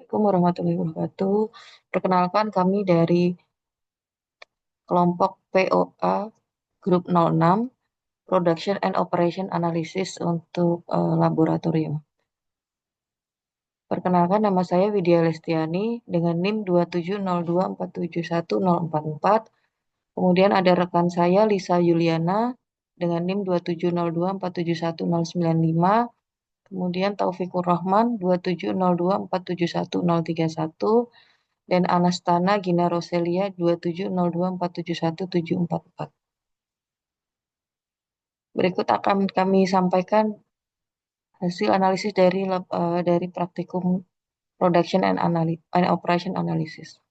Assalamualaikum warahmatullahi wabarakatuh. Perkenalkan kami dari kelompok POA Grup 06, Production and Operation Analysis untuk laboratorium. Perkenalkan nama saya Widya Lestiani dengan NIM 2702471044. Kemudian ada rekan saya Lisa Yuliana dengan NIM 2702471095. Kemudian Taufikur Rahman 2702471031 dan Anastana Gina Roselia 2702471744. Berikut akan kami sampaikan hasil analisis dari praktikum Production and Operation Analysis.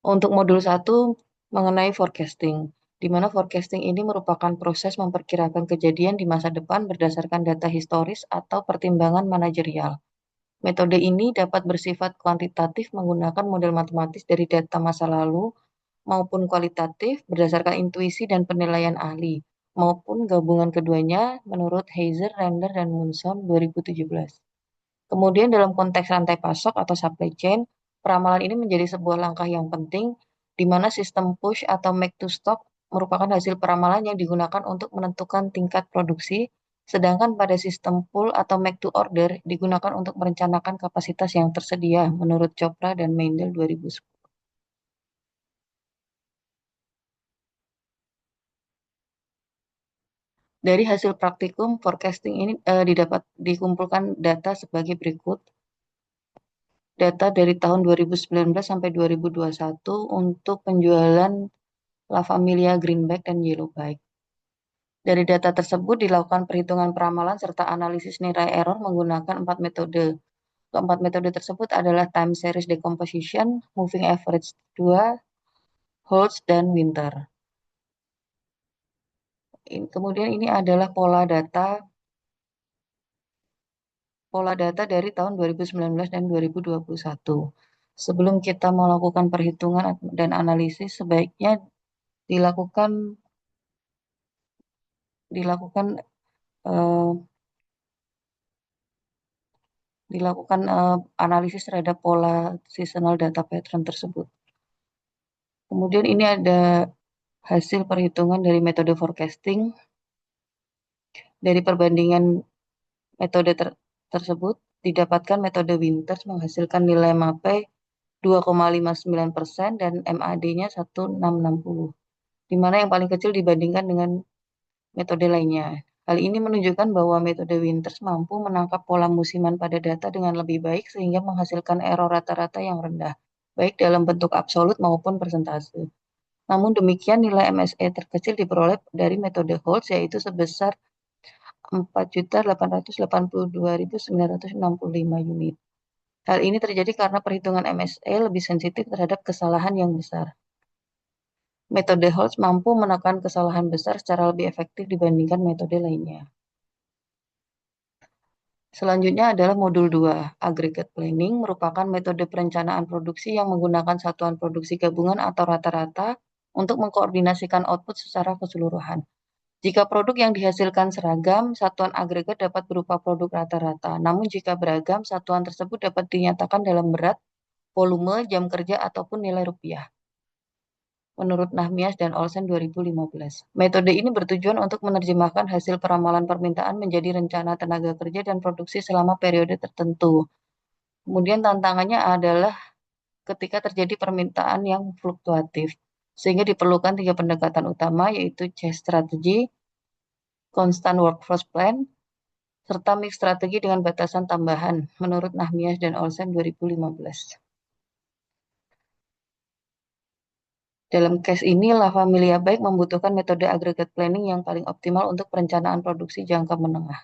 Untuk modul 1 mengenai forecasting, di mana forecasting ini merupakan proses memperkirakan kejadian di masa depan berdasarkan data historis atau pertimbangan manajerial. Metode ini dapat bersifat kuantitatif menggunakan model matematis dari data masa lalu maupun kualitatif berdasarkan intuisi dan penilaian ahli, maupun gabungan keduanya menurut Heiser, Render, dan Munson 2017. Kemudian dalam konteks rantai pasok atau supply chain, peramalan ini menjadi sebuah langkah yang penting di mana sistem push atau make to stock merupakan hasil peramalan yang digunakan untuk menentukan tingkat produksi, sedangkan pada sistem pull atau make to order digunakan untuk merencanakan kapasitas yang tersedia menurut Chopra dan Mendel 2010. Dari hasil praktikum forecasting ini dikumpulkan data sebagai berikut. Data dari tahun 2019 sampai 2021 untuk penjualan La Familia Greenback dan Yellowback. Dari data tersebut dilakukan perhitungan peramalan serta analisis nilai error menggunakan 4 metode. Keempat metode tersebut adalah time series decomposition, moving average 2, Holtz, dan Winter. Kemudian ini adalah pola data dari tahun 2019 dan 2021. Sebelum kita melakukan perhitungan dan analisis, sebaiknya dilakukan dilakukan eh, dilakukan analisis terhadap pola seasonal data pattern tersebut. Kemudian ini ada hasil perhitungan dari metode forecasting. Dari perbandingan metode tersebut, didapatkan metode Winters menghasilkan nilai MAPE 2,59% dan MAD-nya 1660, di mana yang paling kecil dibandingkan dengan metode lainnya. Hal ini menunjukkan bahwa metode Winters mampu menangkap pola musiman pada data dengan lebih baik sehingga menghasilkan error rata-rata yang rendah, baik dalam bentuk absolut maupun persentase. Namun demikian, nilai MSE terkecil diperoleh dari metode Holtz, yaitu sebesar 4.882.965 unit. Hal ini terjadi karena perhitungan MSE lebih sensitif terhadap kesalahan yang besar. Metode Holtz mampu menekan kesalahan besar secara lebih efektif dibandingkan metode lainnya. Selanjutnya adalah modul 2, Aggregate Planning, merupakan metode perencanaan produksi yang menggunakan satuan produksi gabungan atau rata-rata untuk mengkoordinasikan output secara keseluruhan. Jika produk yang dihasilkan seragam, satuan agregat dapat berupa produk rata-rata. Namun jika beragam, satuan tersebut dapat dinyatakan dalam berat, volume, jam kerja, ataupun nilai rupiah. Menurut Nahmias dan Olsen 2015. Metode ini bertujuan untuk menerjemahkan hasil peramalan permintaan menjadi rencana tenaga kerja dan produksi selama periode tertentu. Kemudian tantangannya adalah ketika terjadi permintaan yang fluktuatif, sehingga diperlukan 3 pendekatan utama, yaitu chase strategy, constant workforce plan, serta mix strategi dengan batasan tambahan, menurut Nahmias dan Olsen 2015. Dalam case ini, La Familia baik membutuhkan metode aggregate planning yang paling optimal untuk perencanaan produksi jangka menengah.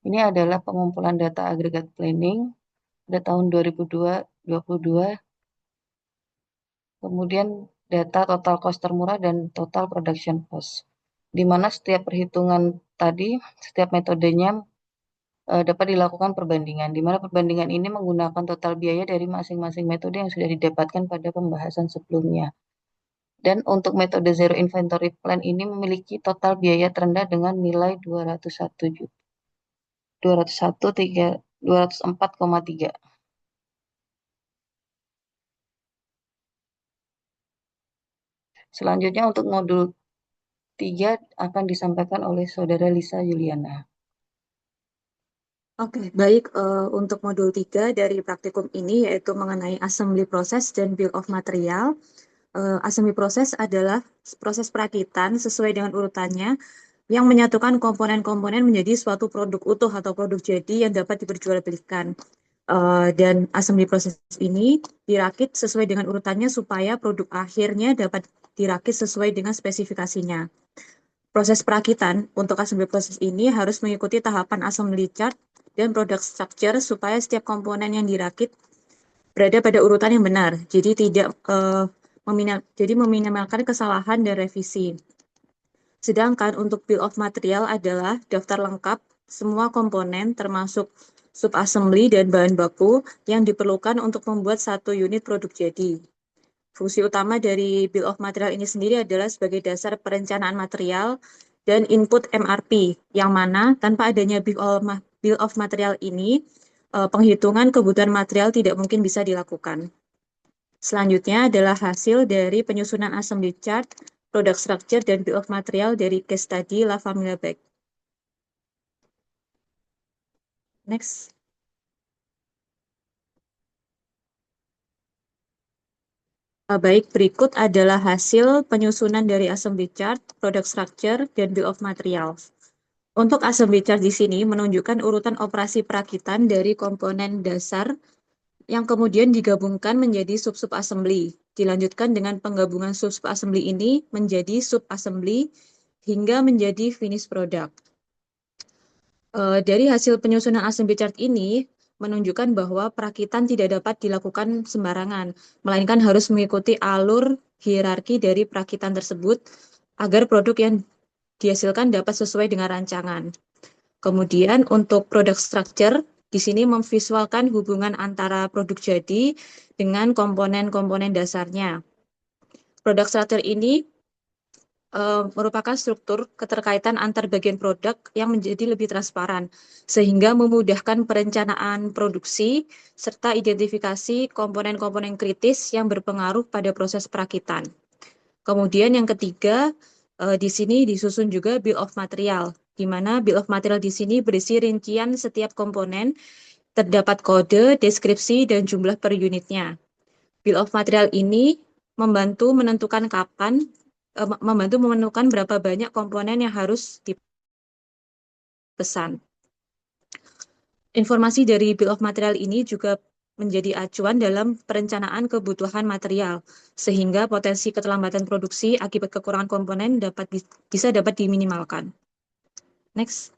Ini adalah pengumpulan data aggregate planning pada tahun 2022, kemudian data total cost termurah dan total production cost, di mana setiap perhitungan tadi, setiap metodenya dapat dilakukan perbandingan, di mana perbandingan ini menggunakan total biaya dari masing-masing metode yang sudah didapatkan pada pembahasan sebelumnya. Dan untuk metode zero inventory plan ini memiliki total biaya terendah dengan nilai 204,3. Selanjutnya untuk modul 3 akan disampaikan oleh Saudara Lisa Juliana. Oke, baik. Untuk modul 3 dari praktikum ini yaitu mengenai assembly process dan bill of material. Assembly process adalah proses perakitan sesuai dengan urutannya yang menyatukan komponen-komponen menjadi suatu produk utuh atau produk jadi yang dapat diperjualbelikan. Dan assembly process ini dirakit sesuai dengan urutannya supaya produk akhirnya dapat dirakit sesuai dengan spesifikasinya. Proses perakitan untuk assembly process ini harus mengikuti tahapan assembly chart dan product structure supaya setiap komponen yang dirakit berada pada urutan yang benar. Jadi tidak meminimalkan kesalahan dan revisi. Sedangkan untuk bill of material adalah daftar lengkap semua komponen termasuk subassembly dan bahan baku yang diperlukan untuk membuat satu unit produk jadi. Fungsi utama dari bill of material ini sendiri adalah sebagai dasar perencanaan material dan input MRP, yang mana tanpa adanya bill of material ini, penghitungan kebutuhan material tidak mungkin bisa dilakukan. Selanjutnya adalah hasil dari penyusunan assembly chart, product structure, dan bill of material dari case study La Famiglia Bag. Next. Baik, berikut adalah hasil penyusunan dari assembly chart, product structure, dan bill of materials. Untuk assembly chart di sini menunjukkan urutan operasi perakitan dari komponen dasar yang kemudian digabungkan menjadi sub-sub assembly. Dilanjutkan dengan penggabungan sub-sub assembly ini menjadi sub-assembly hingga menjadi finished product. Dari hasil penyusunan assembly chart ini menunjukkan bahwa perakitan tidak dapat dilakukan sembarangan, melainkan harus mengikuti alur hierarki dari perakitan tersebut agar produk yang dihasilkan dapat sesuai dengan rancangan. Kemudian untuk product structure, di sini memvisualkan hubungan antara produk jadi dengan komponen-komponen dasarnya. Product structure ini merupakan struktur keterkaitan antar bagian produk yang menjadi lebih transparan, sehingga memudahkan perencanaan produksi serta identifikasi komponen-komponen kritis yang berpengaruh pada proses perakitan. Kemudian yang ketiga, di sini disusun juga bill of material, di mana bill of material di sini berisi rincian setiap komponen, terdapat kode, deskripsi, dan jumlah per unitnya. Bill of material ini membantu menentukan membantu menentukan berapa banyak komponen yang harus dipesan. Informasi dari bill of material ini juga menjadi acuan dalam perencanaan kebutuhan material, sehingga potensi keterlambatan produksi akibat kekurangan komponen bisa dapat diminimalkan. Next.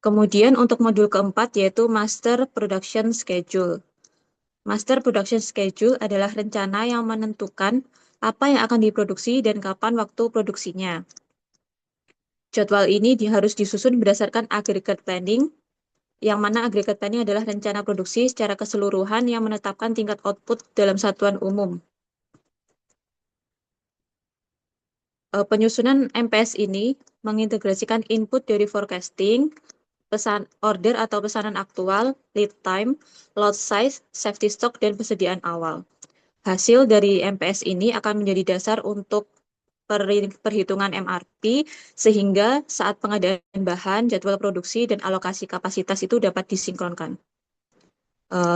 Kemudian untuk modul keempat yaitu Master Production Schedule. Master Production Schedule adalah rencana yang menentukan apa yang akan diproduksi dan kapan waktu produksinya. Jadwal ini harus disusun berdasarkan aggregate planning, yang mana aggregate planning adalah rencana produksi secara keseluruhan yang menetapkan tingkat output dalam satuan umum. Penyusunan MPS ini mengintegrasikan input dari forecasting, pesan order atau pesanan aktual, lead time, lot size, safety stock, dan persediaan awal. Hasil dari MPS ini akan menjadi dasar untuk perhitungan MRP, sehingga saat pengadaan bahan, jadwal produksi, dan alokasi kapasitas itu dapat disinkronkan.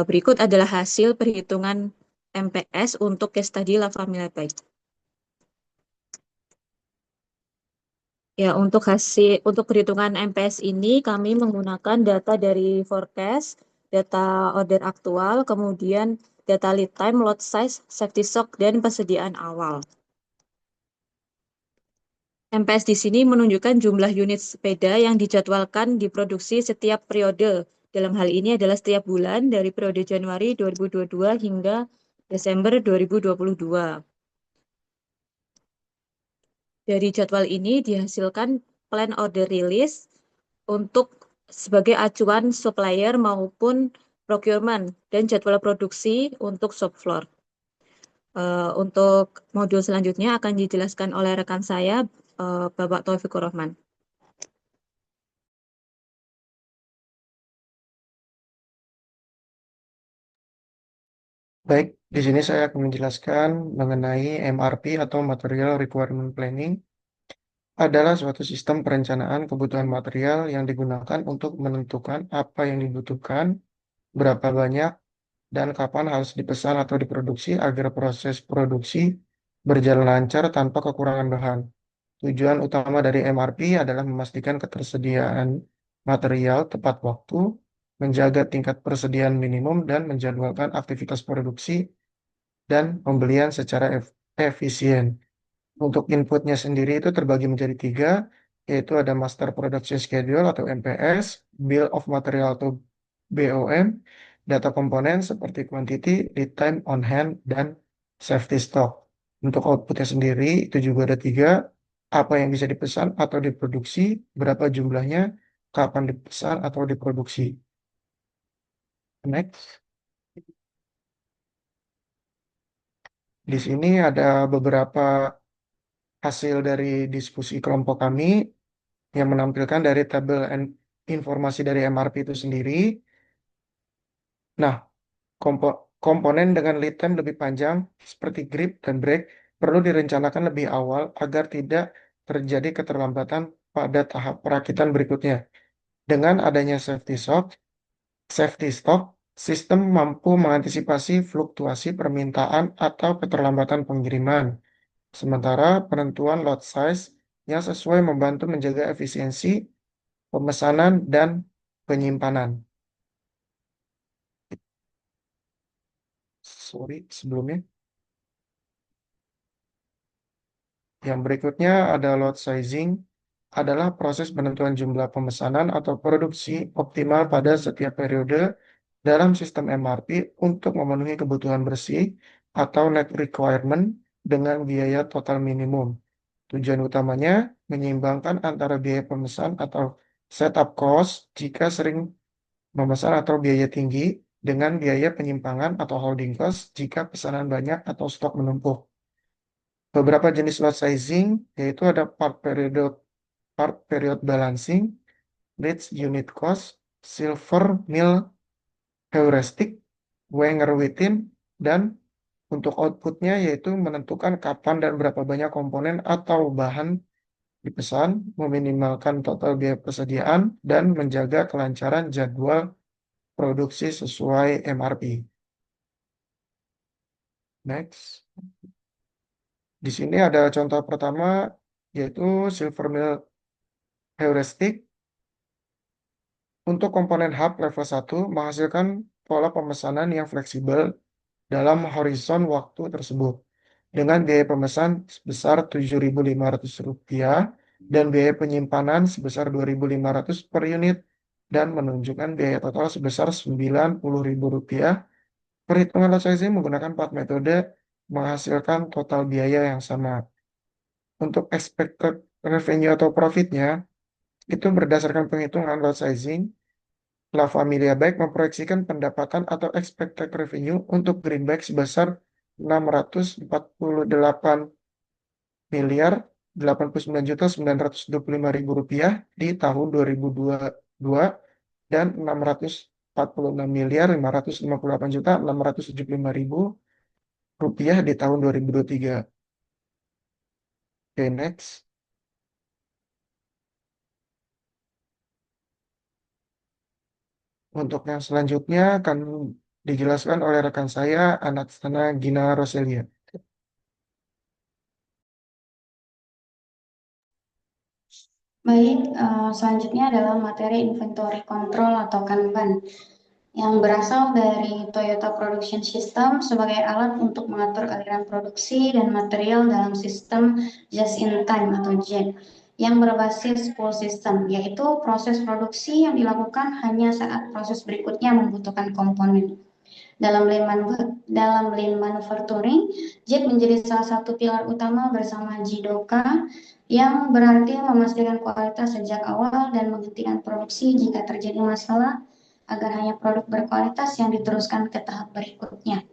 Berikut adalah hasil perhitungan MPS untuk case study La Famiglia Bag. Ya, untuk perhitungan MPS ini kami menggunakan data dari forecast, data order aktual, kemudian data lead time, lot size, safety stock, dan persediaan awal. MPS di sini menunjukkan jumlah unit sepeda yang dijadwalkan diproduksi setiap periode. Dalam hal ini adalah setiap bulan dari periode Januari 2022 hingga Desember 2022. Dari jadwal ini dihasilkan plan order release untuk sebagai acuan supplier maupun procurement dan jadwal produksi untuk shop floor. Untuk modul selanjutnya akan dijelaskan oleh rekan saya, Bapak Taufikur Rahman. Baik, di sini saya akan menjelaskan mengenai MRP atau Material Requirement Planning adalah suatu sistem perencanaan kebutuhan material yang digunakan untuk menentukan apa yang dibutuhkan, berapa banyak, dan kapan harus dipesan atau diproduksi agar proses produksi berjalan lancar tanpa kekurangan bahan. Tujuan utama dari MRP adalah memastikan ketersediaan material tepat waktu, menjaga tingkat persediaan minimum, dan menjadwalkan aktivitas produksi dan pembelian secara efisien. Untuk inputnya sendiri itu terbagi menjadi tiga, yaitu ada Master Production Schedule atau MPS, Bill of Material atau BOM, data komponen seperti quantity, lead time on hand, dan safety stock. Untuk outputnya sendiri itu juga ada tiga, apa yang bisa dipesan atau diproduksi, berapa jumlahnya, kapan dipesan atau diproduksi. Next. Di sini ada beberapa hasil dari diskusi kelompok kami yang menampilkan dari tabel informasi dari MRP itu sendiri. Nah, komponen dengan lead time lebih panjang seperti grip dan brake perlu direncanakan lebih awal agar tidak terjadi keterlambatan pada tahap perakitan berikutnya. Dengan adanya safety stock, sistem mampu mengantisipasi fluktuasi permintaan atau keterlambatan pengiriman. Sementara penentuan lot size yang sesuai membantu menjaga efisiensi pemesanan dan penyimpanan. Sorry, sebelumnya. Yang berikutnya ada load sizing, adalah proses penentuan jumlah pemesanan atau produksi optimal pada setiap periode dalam sistem MRP untuk memenuhi kebutuhan bersih atau net requirement dengan biaya total minimum. Tujuan utamanya menyeimbangkan antara biaya pemesan atau setup cost jika sering memesan atau biaya tinggi dengan biaya penyimpangan atau holding cost jika pesanan banyak atau stok menumpuk. Beberapa jenis lot sizing yaitu ada part period balancing, leads unit cost, silver mill heuristic, Wenger Within, dan untuk outputnya yaitu menentukan kapan dan berapa banyak komponen atau bahan dipesan, meminimalkan total biaya persediaan, dan menjaga kelancaran jadwal produksi sesuai MRP. Next. Di sini ada contoh pertama yaitu silver mill heuristic. Untuk komponen hub level 1 menghasilkan pola pemesanan yang fleksibel dalam horizon waktu tersebut dengan biaya pemesan sebesar Rp7.500 dan biaya penyimpanan sebesar Rp2.500 per unit dan menunjukkan biaya total sebesar Rp90.000. Perhitungan lot sizing menggunakan 4 metode menghasilkan total biaya yang sama. Untuk expected revenue atau profitnya, itu berdasarkan penghitungan lot sizing, La Familia Bike memproyeksikan pendapatan atau expected revenue untuk Greenback sebesar Rp648 miliar 89.925.000 di tahun 2022 dan Rp646 miliar 558.675.000 di tahun 2023. Oke, next. Untuk yang selanjutnya akan dijelaskan oleh rekan saya, Anastasia Gina Roselia. Baik, selanjutnya adalah materi inventory control atau Kanban yang berasal dari Toyota Production System sebagai alat untuk mengatur aliran produksi dan material dalam sistem just-in-time atau JIT yang berbasis pull system, yaitu proses produksi yang dilakukan hanya saat proses berikutnya membutuhkan komponen. Dalam lean manufacturing, JIT menjadi salah satu pilar utama bersama JIDOKA yang berarti memastikan kualitas sejak awal dan menghentikan produksi jika terjadi masalah agar hanya produk berkualitas yang diteruskan ke tahap berikutnya.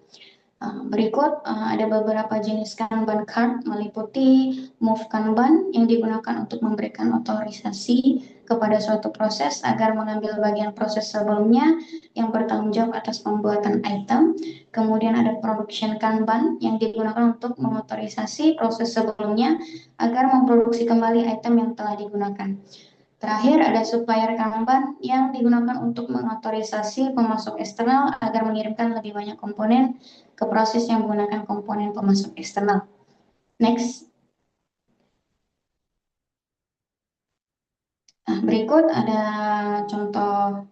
Berikut ada beberapa jenis Kanban card meliputi Move Kanban yang digunakan untuk memberikan otorisasi kepada suatu proses agar mengambil bagian proses sebelumnya yang bertanggung jawab atas pembuatan item. Kemudian ada Production Kanban yang digunakan untuk mengotorisasi proses sebelumnya agar memproduksi kembali item yang telah digunakan. Terakhir, ada supplier Kanban yang digunakan untuk mengotorisasi pemasok eksternal agar mengirimkan lebih banyak komponen ke proses yang menggunakan komponen pemasok eksternal. Next. Berikut ada contoh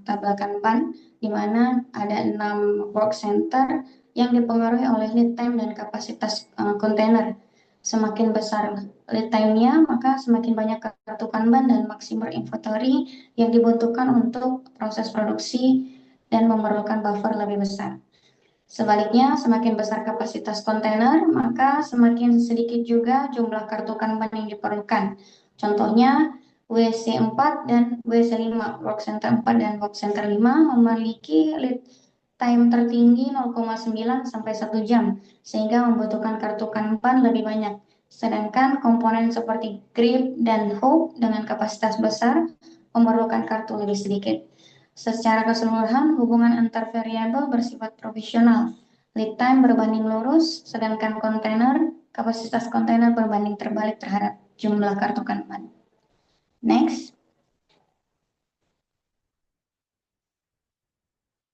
tabel Kanban di mana ada 6 work center yang dipengaruhi oleh lead time dan kapasitas kontainer. Semakin besar lead time-nya, maka semakin banyak kartu Kanban dan maksimum inventory yang dibutuhkan untuk proses produksi dan memerlukan buffer lebih besar. Sebaliknya, semakin besar kapasitas kontainer, maka semakin sedikit juga jumlah kartu Kanban yang diperlukan. Contohnya, WC4 dan WC5, Work Center 4 dan Work Center 5 memiliki lead time tertinggi 0,9 sampai 1 jam, sehingga membutuhkan kartu Kanban lebih banyak. Sedangkan komponen seperti grip dan hook dengan kapasitas besar memerlukan kartu lebih sedikit. Secara keseluruhan, hubungan antar variabel bersifat proporsional. Lead time berbanding lurus, sedangkan kapasitas kontainer berbanding terbalik terhadap jumlah kartu Kanban. Next.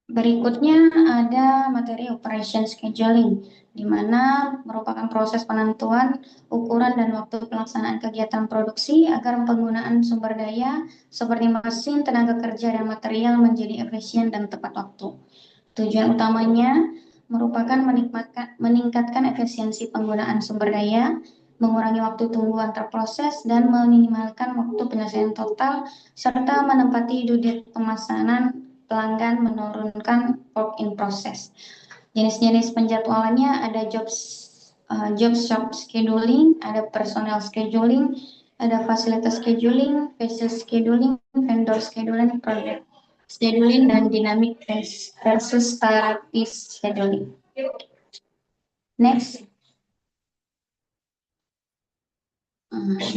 Berikutnya ada materi operation scheduling, di mana merupakan proses penentuan ukuran dan waktu pelaksanaan kegiatan produksi agar penggunaan sumber daya seperti mesin, tenaga kerja, dan material menjadi efisien dan tepat waktu. Tujuan utamanya merupakan meningkatkan efisiensi penggunaan sumber daya, mengurangi waktu tunggu antar proses, dan meminimalkan waktu penyelesaian total, serta menempati due date pemesanan pelanggan menurunkan work in process. Jenis-jenis penjadwalannya ada job shop scheduling, ada personal scheduling, ada fasilitas scheduling, vessel scheduling, vendor scheduling, project scheduling, dan dynamic versus static scheduling. Next.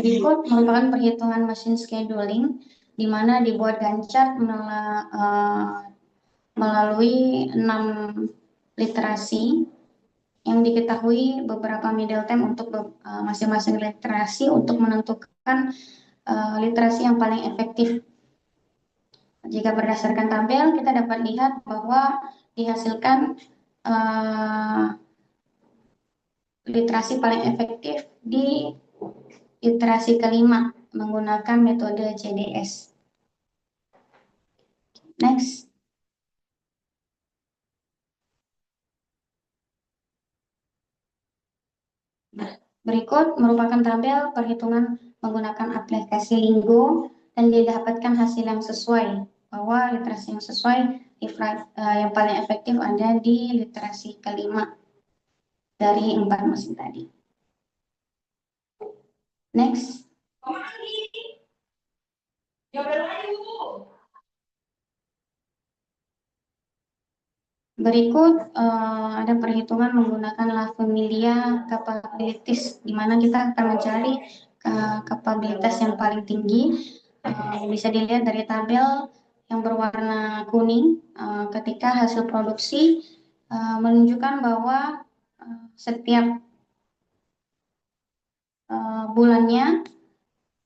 Berikut merupakan perhitungan mesin scheduling, di mana dibuat Gantt chart melalui 6 literasi yang diketahui beberapa middle time untuk masing-masing literasi untuk menentukan literasi yang paling efektif. Jika berdasarkan tabel, kita dapat lihat bahwa dihasilkan literasi paling efektif di literasi kelima menggunakan metode CDS. Next. Berikut merupakan tabel perhitungan menggunakan aplikasi Lingo dan didapatkan hasil yang sesuai, bahwa literasi yang sesuai yang paling efektif ada di literasi kelima dari 4 mesin tadi. Next. Berikut ada perhitungan menggunakan La Familia Capabilities, di mana kita akan mencari kapabilitas yang paling tinggi. Bisa dilihat dari tabel yang berwarna kuning ketika hasil produksi menunjukkan bahwa setiap bulannya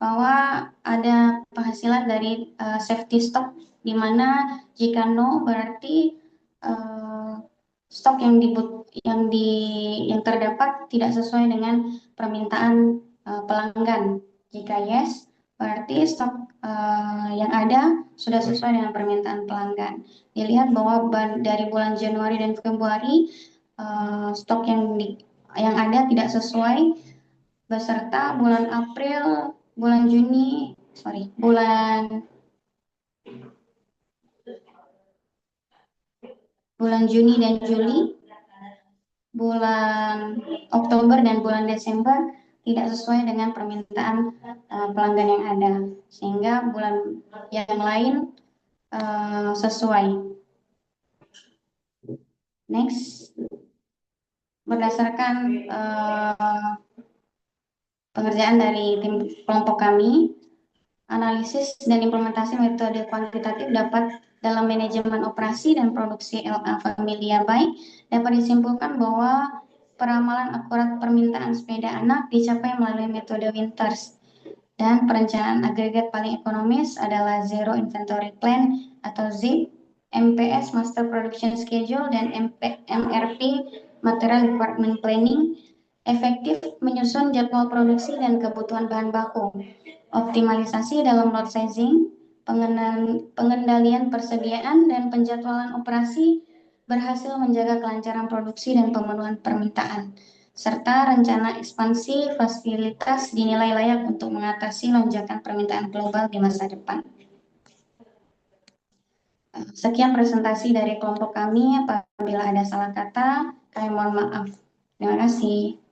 bahwa ada penghasilan dari safety stock, di mana jika no berarti stok yang terdapat tidak sesuai dengan permintaan pelanggan. Jika yes, berarti stok yang ada sudah sesuai dengan permintaan pelanggan. Dilihat bahwa dari bulan Januari dan Februari stok yang ada tidak sesuai, beserta bulan April, bulan Juni dan Juli, bulan Oktober dan bulan Desember tidak sesuai dengan permintaan pelanggan yang ada, sehingga bulan yang lain sesuai. Next, berdasarkan pengerjaan dari tim kelompok kami, analisis dan implementasi metode kuantitatif dalam manajemen operasi dan produksi LA Familia Bike dapat disimpulkan bahwa peramalan akurat permintaan sepeda anak dicapai melalui metode Winters, dan perencanaan agregat paling ekonomis adalah Zero Inventory Plan atau ZIP, MPS Master Production Schedule, dan MRP Material Requirement Planning, efektif menyusun jadwal produksi dan kebutuhan bahan baku, optimalisasi dalam lot sizing, pengendalian persediaan, dan penjadwalan operasi berhasil menjaga kelancaran produksi dan pemenuhan permintaan, serta rencana ekspansi fasilitas dinilai layak untuk mengatasi lonjakan permintaan global di masa depan. Sekian presentasi dari kelompok kami. Apabila ada salah kata, kami mohon maaf. Terima kasih.